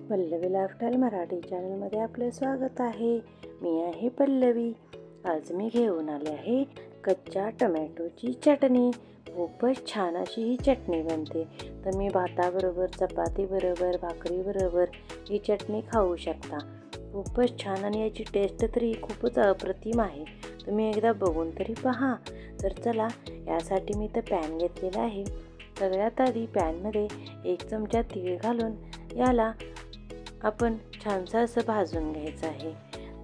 Pallavi lifestyle Marathi चॅनलमध्ये आपलं स्वागत आहे। मी आहे पल्लवी। आज मी घेऊन आले आहे कच्च्या टोमॅटोची चटणी। खूपच छान अशी ही चटणी बनते। तर मी भाताबरोबर, चपातीबरोबर, भाकरीबरोबर ही चटणी खाऊ शकता। खूपच छान आणि याची टेस्ट तरी खूपच अप्रतिम आहे। तुम्ही एकदा बघून तरी पहा। तर चला, यासाठी मी पॅन घेतलेला आहे। सगळ्यात आधी पॅनमध्ये 1 चमचा तीळ घालून याला आपण छानसं असं भाजून घ्यायचं आहे।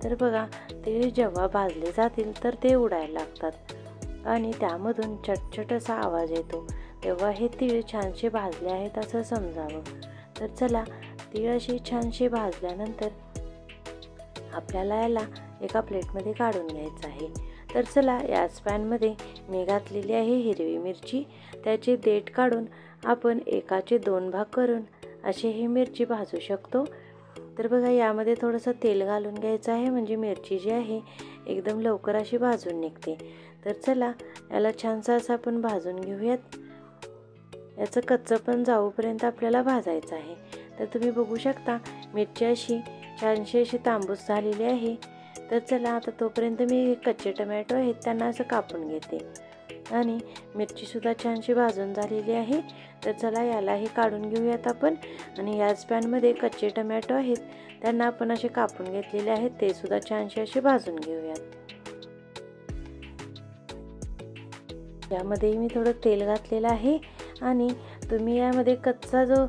तर बघा, तीळ जेव्हा भाजले जातील तर ते उडायला लागतात आणि त्यामधून चटचट असा आवाज येतो, तेव्हा हे तीळ छानसे भाजले आहेत असं समजावं। तर चला, तीळ असे छानसे भाजल्यानंतर आपल्याला याला एका प्लेटमध्ये काढून घ्यायचं आहे। तर चला, याच पॅनमध्ये मी घातलेली आहे हिरवी मिरची। त्याचे देठ काढून आपण एकाचे 2 भाग करून असे ही मिरची भाजू शकतो। तर बघा, यामध्ये थोडंसं तेल घालून घ्यायचं आहे, म्हणजे मिरची जी आहे एकदम लवकर अशी भाजून निघते। तर चला, याला छानसं असं आपण भाजून घेऊयात। याचं कच्चं पण जाऊपर्यंत आपल्याला भाजायचं आहे। तर तुम्ही बघू शकता, मिरची अशी छानशी अशी तांबूस झालेली आहे। तर चला, आता तोपर्यंत मी कच्चे टोमॅटो आहेत त्यांना असं कापून घेते आणि मिरचीसुद्धा छानशी भाजून झालेली आहे। तर चला, यालाही काढून घेऊयात आपण आणि याच पॅनमध्ये कच्चे टोमॅटो आहेत त्यांना आपण असे कापून घेतलेले आहेत, ते सुद्धा छानसे असे भाजून घेऊयात। यामध्ये मी थोडं तेल घातलेलं आहे आणि तुम्ही यामध्ये कच्चा जो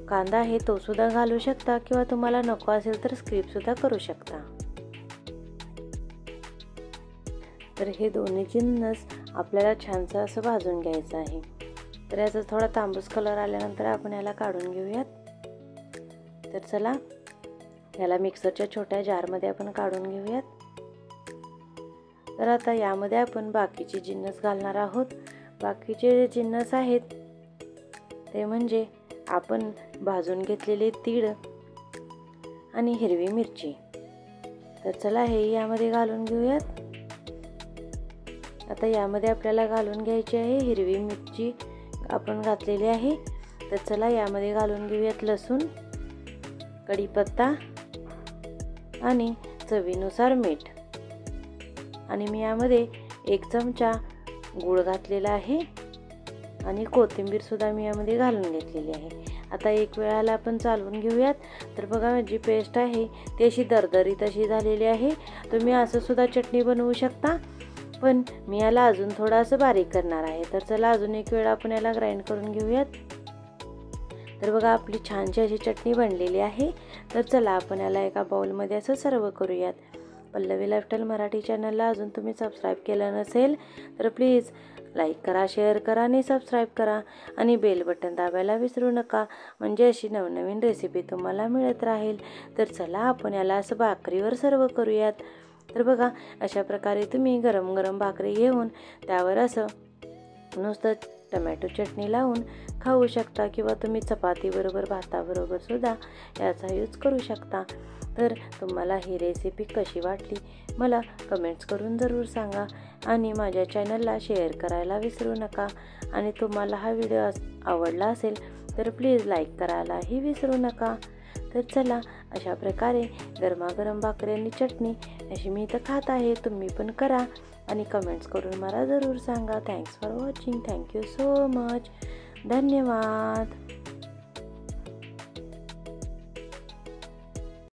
कांदा आहे तो सुद्धा घालू शकता किंवा तुम्हाला नको असेल तर स्किप सुद्धा करू शकता। तर हे दोन्ही जिन्नस आपल्याला छानसं असं भाजून घ्यायचं आहे। तर याचा थोडा तांबूस कलर आल्यानंतर आपण याला काढून घेऊयात। तर चला, याला मिक्सरच्या छोट्या जारमध्ये आपण काढून घेऊयात। तर आता यामध्ये आपण बाकीचे जिन्नस घालणार आहोत। बाकीचे जे जिन्नस आहेत ते म्हणजे आपण भाजून घेतलेले तीळ आणि हिरवी मिरची। तर चला, हे यामध्ये घालून घेऊयात। आता यामध्ये आपल्याला घालून घ्यायची आहे हिरवी मिरची आपण घातलेली आहे। तर चला, यामध्ये घालून घेऊयात लसूण, कढीपत्ता आणि चवीनुसार मीठ। आणि मी यामध्ये 1 चमचा गूळ घातलेला आहे आणि कोथिंबीर सुद्धा मी यामध्ये घालून घेतलेली आहे। आता एक वेळाला आपण चालवून घेऊयात। तर बघा, जी पेस्ट आहे ती अशी दरदरीत अशी झालेली आहे। तुम्ही असं सुद्धा चटणी बनवू शकता, पण मी याला अजून थोडंसं बारीक करणार आहे। तर चला, अजून एक वेळा आपण याला ग्राइंड करून घेऊयात। तर बघा, आपली छानशी अशी चटणी बनलेली आहे। तर चला, आपण याला एका बाउलमध्ये असं सर्व करूयात। पल्लवी लाईफस्टाईल मराठी चॅनलला अजून तुम्ही सबस्क्राईब केलं नसेल तर प्लीज लाईक करा, शेअर करा आणि सबस्क्राईब करा आणि बेल बटन दाबायला विसरू नका, म्हणजे अशी नवनवीन रेसिपी तुम्हाला मिळत राहील। तर चला, आपण याला असं भाकरीवर सर्व करूयात। तर बघा, अशा प्रकारे तुम्ही गरम गरम भाकरी घेऊन त्यावर असं नुसतं टोमॅटो चटणी लावून खाऊ शकता किंवा तुम्ही चपातीबरोबर, भाताबरोबर सुद्धा याचा यूज करू शकता। तर तुम्हाला ही रेसिपी कशी वाटली मला कमेंट्स करून जरूर सांगा आणि माझ्या चॅनलला शेअर करायला विसरू नका। आणि तुम्हाला हा व्हिडिओ आवडला असेल तर प्लीज लाईक करायलाही विसरू नका। तर चला, अशा प्रकारे गरमागरम भाकरी आणि चटणी अशी मी इथं खात आहे। तुम्ही पण करा आणि कमेंट्स करून मला जरूर सांगा। Thanks for watching. Thank you so much. धन्यवाद।